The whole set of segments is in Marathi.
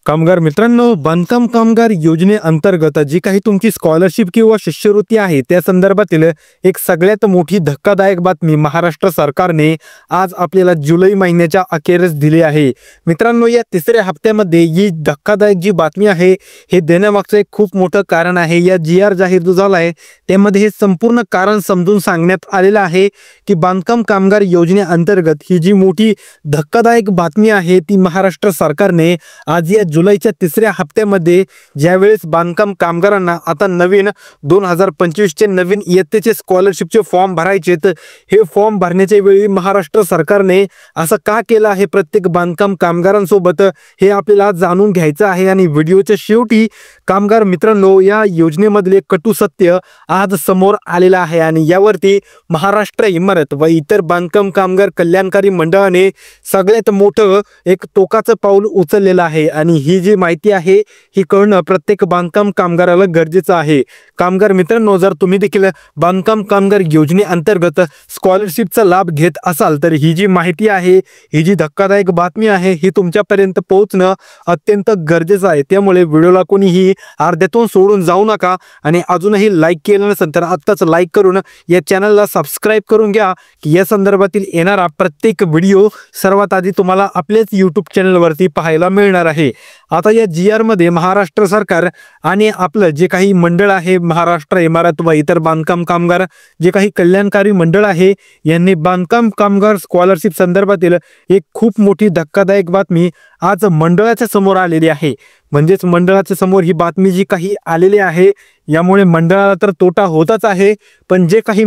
कामगार मित्रांनो, बांधकाम कामगार योजनेअंतर्गत जी काही तुमची स्कॉलरशिप किंवा शिष्यवृत्ती आहे त्या संदर्भातील एक सगळ्यात मोठी धक्कादायक बातमी महाराष्ट्र सरकारने आज आपल्याला जुलै महिन्याच्या अखेरीस दिली आहे। मित्रांनो, या तिसऱ्या हप्त्यामध्ये ही धक्कादायक जी बातमी आहे हे देण्यामागचं एक खूप मोठं कारण आहे। या जी.आर. जाहीर जो झाला आहे त्यामध्ये हे संपूर्ण कारण समजून सांगण्यात आलेलं आहे की बांधकाम कामगार योजनेअंतर्गत ही जी मोठी धक्कादायक बातमी आहे ती महाराष्ट्र सरकारने आज या जुलैच्या तिसऱ्या हप्त्यामध्ये ज्यावेळेस बांधकाम कामगारांना आता नवीन 2025 चे नवीन इयत्तेचे स्कॉलरशिपचे फॉर्म भरायचे, तर हे फॉर्म भरण्याच्या वेळी महाराष्ट्र सरकारने असं का केलं आहे प्रत्येक बांधकाम कामगारांसोबत हे आपल्याला जाणून घ्यायचं आहे। आणि व्हिडिओच्या शेवटी कामगार मित्रांनो, या योजनेमधले कटू सत्य आज समोर आलेलं आहे आणि यावरती महाराष्ट्र इमारत व इतर बांधकाम कामगार कल्याणकारी मंडळाने सगळ्यात मोठं एक टोकाचं पाऊल उचललेलं आहे आणि ही जी माहिती आहे ही कळणं प्रत्येक बांधकाम कामगाराला गरजेचं आहे। कामगार मित्रांनो, जर तुम्ही देखील बांधकाम कामगार योजनेअंतर्गत स्कॉलरशिपचा लाभ घेत असाल तर ही जी माहिती आहे, ही जी धक्कादायक बातमी आहे ही तुमच्यापर्यंत पोहोचणं अत्यंत गरजेचं आहे। त्यामुळे व्हिडिओला कोणीही अर्ध्यातून सोडून जाऊ नका आणि अजूनही लाईक केलं नसेल तर आत्ताच लाईक करून या चॅनलला सबस्क्राईब करून घ्या की या संदर्भातील येणारा प्रत्येक व्हिडिओ सर्वात आधी तुम्हाला आपल्याच यूट्यूब चॅनलवरती पाहायला मिळणार आहे। आता या जी.आर. मध्ये महाराष्ट्र सरकार आणि आपलं जे काही मंडळ आहे महाराष्ट्र इमारत व इतर बांधकाम कामगार जे काही कल्याणकारी मंडळ आहे यांनी बांधकाम कामगार स्कॉलरशिप संदर्भातील एक खूप मोठी धक्कादायक बातमी आज मंडळाच्या समोर आलेली आहे। म्हणजेच मंडळाच्या समोर ही बातमी जी काही आलेली आहे यामुळे मंडळाला तर तोटा होतच आहे, पण जे काही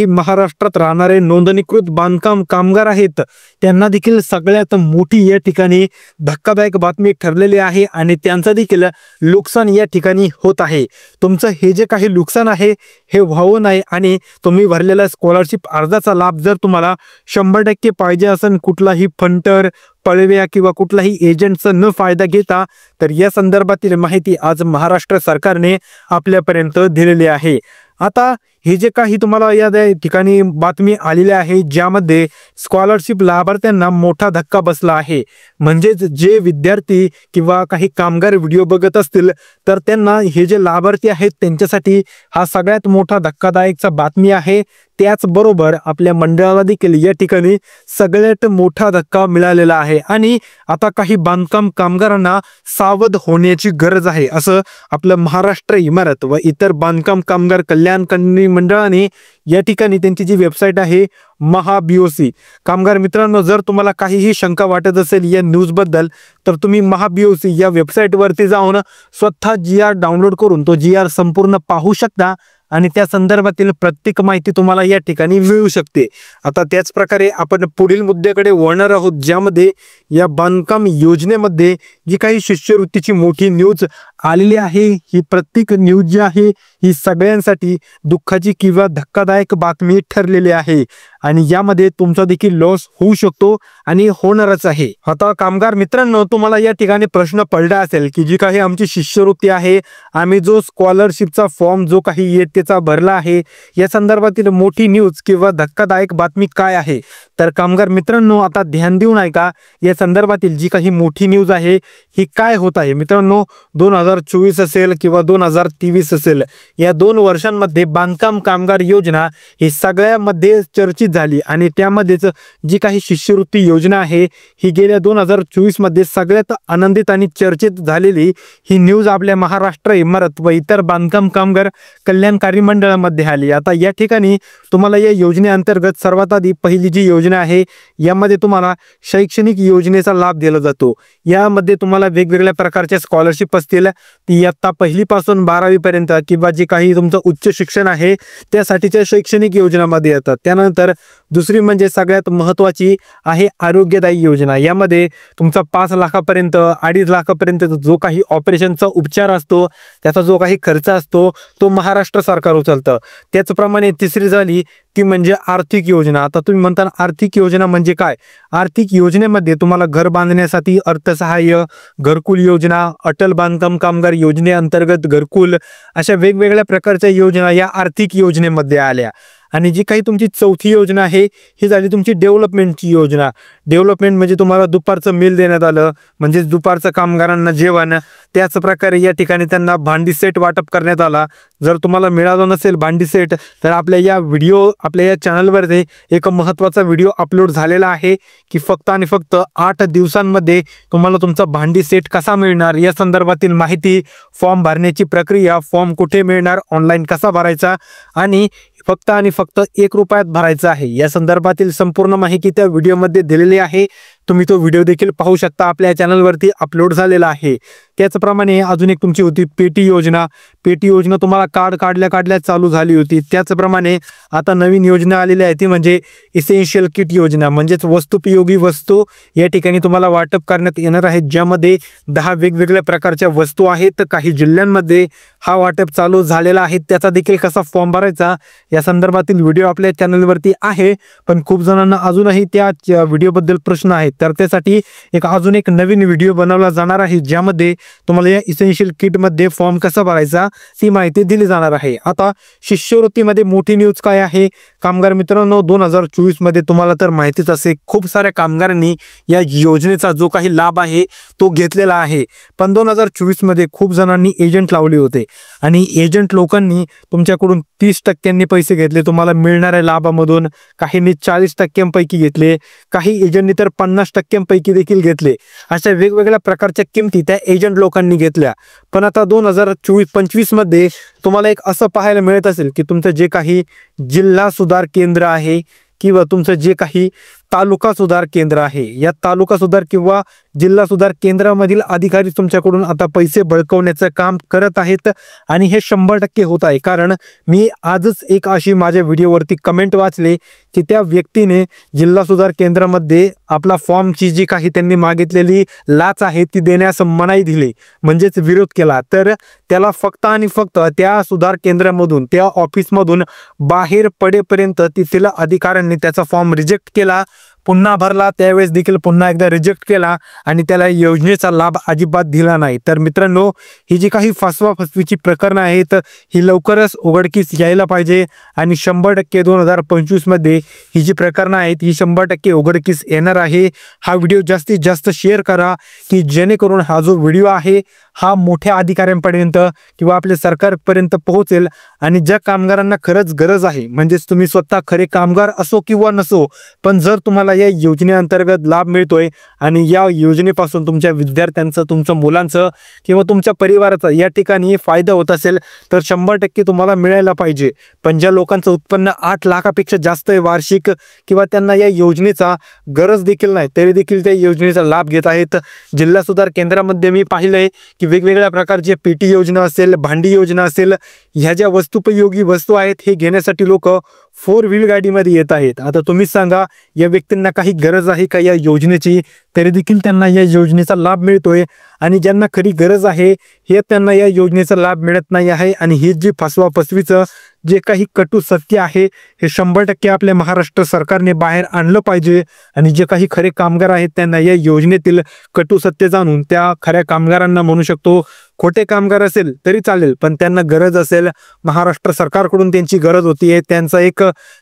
महाराष्ट्रात राहणारे नोंदणीकृत बांधकाम कामगार आहेत त्यांना देखील सगळ्यात मोठी या ठिकाणी धक्कादायक बातमी ठरलेली आहे आणि त्यांचं देखील नुकसान या ठिकाणी होत आहे। तुमचं हे जे काही नुकसान आहे हे व्हावं नाही आणि तुम्ही भरलेला स्कॉलरशिप अर्जाचा लाभ जर तुम्हाला 100% पाहिजे असेल, कुठलाही फंटर पळव्या किंवा कुठलाही एजंटचा न फायदा घेता, तर या संदर्भातील माहिती आज महाराष्ट्र सरकारने आपल्यापर्यंत दिलेली आहे। आता हे जे काही तुम्हाला या ठिकाणी बातमी आलेली आहे ज्यामध्ये स्कॉलरशिप लाभार्थ्यांना मोठा धक्का बसला आहे, म्हणजेच जे विद्यार्थी किंवा काही कामगार व्हिडिओ बघत असतील तर त्यांना हे जे लाभार्थी आहेत त्यांच्यासाठी हा सगळ्यात मोठा धक्कादायकचा बातमी आहे। त्याचबरोबर आपल्या मंडळाला देखील या ठिकाणी सगळ्यात मोठा धक्का मिळालेला आहे आणि आता काही बांधकाम कामगारांना सावध होण्याची गरज आहे असं आपलं महाराष्ट्र इमारत व इतर बांधकाम कामगार कल्याणकारी मंडळाने या ठिकाणी त्यांची जी वेबसाईट आहे महाबीओसी। कामगार मित्रांनो, जर तुम्हाला काहीही शंका वाटत असेल या न्यूज बद्दल तर तुम्ही महाबीओसी या वेबसाईट वरती जाऊन स्वतः जी.आर. डाउनलोड करून तो जी.आर. संपूर्ण पाहू शकता आणि त्या संदर्भातील प्रत्येक माहिती तुम्हाला या ठिकाणी मिळू शकते। आता त्याच प्रकारे आपण पुढील मुद्द्याकडे वळणार आहोत ज्यामध्ये या बांधकाम योजनेमध्ये जी काही शिष्यवृत्तीची मोठी न्यूज आलेली आहे ही प्रत्येक न्यूज जी आहे ही सगळ्यांसाठी दुःखाची किंवा धक्कादायक बातमी ठरलेली आहे आणि यामध्ये तुमचा देखील लॉस होऊ शकतो आणि होणारच आहे। आता कामगार मित्रांनो, तुम्हाला या ठिकाणी प्रश्न पडला असेल की जी काही आमची शिष्यवृत्ती आहे, आम्ही जो स्कॉलरशिपचा फॉर्म जो काही इयत्तेचा भरला आहे या संदर्भातील मोठी न्यूज किंवा धक्कादायक बातमी काय आहे, तर कामगार मित्रांनो आता ध्यान देऊन ऐका। या संदर्भातील जी काही मोठी न्यूज आहे ही काय होत आहे मित्रांनो, 2024 असेल किंवा 2023 असेल या 2 वर्षांमध्ये बांधकाम कामगार योजना ही सगळ्यामध्ये चर्चित झाली आणि त्यामध्येच जी काही शिष्यवृत्ती योजना आहे ही गेल्या 2024 मध्ये सगळ्यात आनंदित आणि चर्चित झालेली ही न्यूज आपल्या महाराष्ट्र इमारत व इतर बांधकाम कामगार कल्याणकारी मंडळामध्ये आली। आता या ठिकाणी तुम्हाला या योजनेअंतर्गत सर्वात आधी पहिली जी योजना आहे यामध्ये तुम्हाला शैक्षणिक योजनेचा लाभ दिला जातो। यामध्ये तुम्हाला वेगवेगळ्या प्रकारच्या स्कॉलरशिप असतील, ती इयत्ता 1ली पासून 12वी पर्यंत किंवा जे काही तुमचं उच्च शिक्षण आहे त्यासाठीच्या शैक्षणिक योजनामध्ये येतात। त्यानंतर दुसरी म्हणजे सगळ्यात महत्त्वाची आहे आरोग्यदायी योजना। यामध्ये तुमचा 5 लाखापर्यंत 2.5 लाखापर्यंत जो काही ऑपरेशनचा उपचार असतो त्याचा जो काही खर्च असतो तो महाराष्ट्र सरकार उचलतं। त्याचप्रमाणे तिसरी झाली ती म्हणजे आर्थिक योजना। आता तुम्ही म्हणता आर्थिक योजना म्हणजे काय? आर्थिक योजनेमध्ये तुम्हाला घर बांधण्यासाठी अर्थसहाय्य, घरकुल योजना, अटल बांधकाम कामगार योजनेअंतर्गत घरकुल अशा वेगवेगळ्या प्रकारच्या योजना या आर्थिक योजनेमध्ये आल्या आणि जी काही तुमची चौथी योजना आहे ही झाली तुमची डेव्हलपमेंटची योजना. डेव्हलपमेंट म्हणजे तुम्हाला दुपारचं मील देण्यात आलं, म्हणजेच दुपारचं कामगारांना जेवण. त्याच प्रकारे या ठिकाणी त्यांना भांडी सेट वाटप करण्यात आला. जर तुम्हाला मिळालं नसेल भांडी सेट तर आपल्या या चॅनलवरती एक महत्त्वाचा व्हिडिओ अपलोड झालेला आहे की फक्त आणि फक्त 8 दिवसांमध्ये तुम्हाला तुमचा भांडी सेट कसा मिळणार या संदर्भातील माहिती, फॉर्म भरण्याची प्रक्रिया, फॉर्म कुठे मिळणार, ऑनलाईन कसा भरायचा आणि फक्त आणि फक्त 1 रुपयात भरायचा आहे या संदर्भातील संपूर्ण माहिती त्या व्हिडिओमध्ये दिलेली आहे. तुम्ही तो व्हिडिओ देखील पाहू शकता, आपल्या चॅनलवरती अपलोड झालेला आहे. त्याचप्रमाणे अजून एक तुमची होती पेटी योजना. पेटी योजना तुम्हाला कार्ड काढल्या चालू झाली होती. त्याचप्रमाणे आता नवीन योजना आलेली आहे ती म्हणजे इसेन्शियल किट योजना, म्हणजेच वस्तुपयोगी वस्तू या ठिकाणी तुम्हाला वाटप करण्यात येणार आहे, ज्यामध्ये 10 वेगवेगळ्या प्रकारच्या वस्तू आहेत. काही जिल्ह्यांमध्ये हा वाटप चालू झालेला आहे. त्याचा देखील कसा फॉर्म भरायचा या संदर्भातील व्हिडिओ आपल्या चॅनलवरती आहे. पण खूप जणांना अजूनही त्या व्हिडिओबद्दल प्रश्न आहेत, तर त्यासाठी अजून एक नवीन व्हिडिओ बनवला जाणार आहे, ज्यामध्ये तुम्हाला या इसेन्शियल किट मध्ये फॉर्म कसा भरायचा ती माहिती दिली जाणार आहे. आता शिष्यवृत्तीमध्ये मोठी न्यूज काय आहे कामगार मित्रांनो, 2024 मध्ये तुम्हाला तर माहितीच असेल खूप साऱ्या कामगारांनी या योजनेचा जो काही लाभ आहे तो घेतलेला आहे. पण 2024 मध्ये खूप जणांनी एजंट लावले होते आणि एजंट लोकांनी तुमच्याकडून 30% पैसे घेतले तुम्हाला मिळणाऱ्या लाभामधून. काहींनी 40% घेतले, काही एजंटनी तर 50% देखील घेतले. अशा वेगवेगळ्या प्रकारच्या किमती त्या एजंट लोकांनी घेतल्या. पण आता 2024-25 मध्ये तुम्हाला एक असं पाहायला मिळत असेल की तुमचं जे काही जिल्हा सुधार केंद्र आहे किंवा तुमचं जे काही तालुका सुधार केंद्र आहे, या तालुका सुधार किंवा जिल्हा सुधार केंद्रामधील अधिकारी तुमच्याकडून आता पैसे बळकवण्याचं काम करत आहेत आणि हे 100% होत आहे. कारण मी आजच एक अशी माझ्या व्हिडिओवरती कमेंट वाचले की त्या व्यक्तीने जिल्हा सुधार केंद्रामध्ये आपला फॉर्मची जी काही त्यांनी मागितलेली लाच आहे ती देण्यास मनाई दिली, म्हणजेच विरोध केला. तर त्याला फक्त आणि फक्त त्या सुधार केंद्रामधून, त्या ऑफिसमधून बाहेर पडेपर्यंत तिथल्या अधिकाऱ्यांनी त्याचा फॉर्म रिजेक्ट केला, पुन्हा भरला, त्यावेळेस देखील पुन्हा एकदा रिजेक्ट केला आणि त्याला योजनेचा लाभ अजिबात दिला नाही. तर मित्रांनो, ही जी काही फसवाफसवीची प्रकरणं आहेत ही लवकरच उघडकीस यायला पाहिजे आणि 100% 2025 मध्ये ही जी प्रकरणं आहेत ही 100% उघडकीस येणार आहे. हा व्हिडिओ जास्तीत जास्त शेअर करा की जेणेकरून हा जो व्हिडिओ आहे हा मोठ्या अधिकाऱ्यांपर्यंत किंवा आपल्या सरकारपर्यंत पोहोचेल आणि ज्या कामगारांना खरंच गरज आहे, म्हणजेच तुम्ही स्वतः खरे कामगार असो किंवा नसो, पण जर तुम्हाला या योजनेअंतर्गत लाभ मिळतोय आणि या योजनेपासून तुमच्या विद्यार्थ्यांचं, तुमच्या मुलांचं किंवा तुमच्या परिवाराचा या ठिकाणी फायदा होत असेल तर 100% तुम्हाला मिळायला पाहिजे. पण ज्या लोकांचं उत्पन्न 8 लाखापेक्षा जास्त आहे वार्षिक किंवा त्यांना या योजनेचा गरज देखील नाही तरी देखील त्या योजनेचा लाभ घेत आहेत. जिल्हा सुधार केंद्रामध्ये मी पाहिलंय की वेगवेगळ्या प्रकारचे पेटी योजना असेल, भांडी योजना असेल, ह्या ज्या वस्तुपयोगी वस्तू आहेत हे घेण्यासाठी लोक 4 व्हील गाडीमध्ये येत आहेत. आता तुम्हीच सांगा, या व्यक्तींना काही गरज आहे का या योजनेची, तरी देखील त्यांना या योजनेचा लाभ मिळतोय आणि ज्यांना खरी गरज आहे हे त्यांना या योजनेचा लाभ मिळत नाही आहे. आणि ही जी फसवाफसवीचं जे काही कटू सत्य आहे हे 100% आपल्या महाराष्ट्र सरकारने बाहेर आणलं पाहिजे आणि जे काही खरे कामगार आहेत त्यांना या योजनेतील कटू सत्य जाणून त्या खऱ्या कामगारांना म्हणू शकतो, खोटे कामगार असेल तरी चालेल पण त्यांना गरज असेल, महाराष्ट्र सरकारकडून त्यांची गरज होती,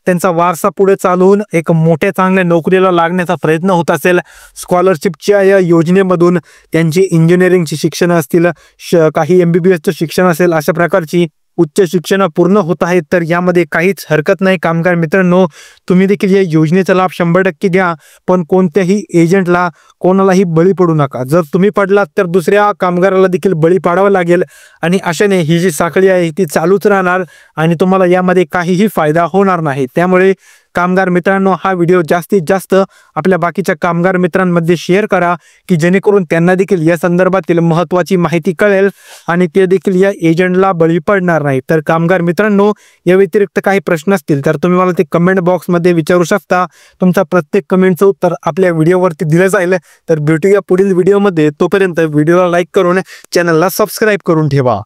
त्यांचा वारसा पुढे चालवून एक मोठ्या चांगल्या नोकरीला लागण्याचा प्रयत्न होत असेल, स्कॉलरशिपच्या या योजनेमधून त्यांची इंजिनिअरिंगची शिक्षण असतील, काही MBBSचं शिक्षण असेल, अशा प्रकारची उच्च शिक्षण पूर्ण होत आहेत, तर यामध्ये काहीच हरकत नाही. कामगार मित्रांनो, तुम्ही देखील या योजनेचा लाभ 100% घ्या, पण कोणत्याही एजंटला, कोणालाही बळी पडू नका. जर तुम्ही पडलात तर दुसऱ्या कामगाराला देखील बळी पाडावा लागेल आणि अशाने ही जी साखळी आहे ती चालूच राहणार आणि तुम्हाला यामध्ये काहीही फायदा होणार नाही. त्यामुळे कामगार मित्रांनो, हा व्हिडिओ जास्तीत जास्त आपल्या बाकीच्या कामगार मित्रांमध्ये शेअर करा की जेणेकरून त्यांना देखील या संदर्भातील महत्त्वाची माहिती कळेल आणि ते देखील या एजंटला बळी पडणार नाही. तर कामगार मित्रांनो, या व्यतिरिक्त काही प्रश्न असतील तर तुम्ही मला ते कमेंट बॉक्समध्ये विचारू शकता. तुमचा प्रत्येक कमेंटचं उत्तर आपल्या व्हिडिओवरती दिलं जाईल. तर भेटूया पुढील व्हिडिओमध्ये. तोपर्यंत व्हिडिओला लाईक करून चॅनलला सबस्क्राईब करून ठेवा.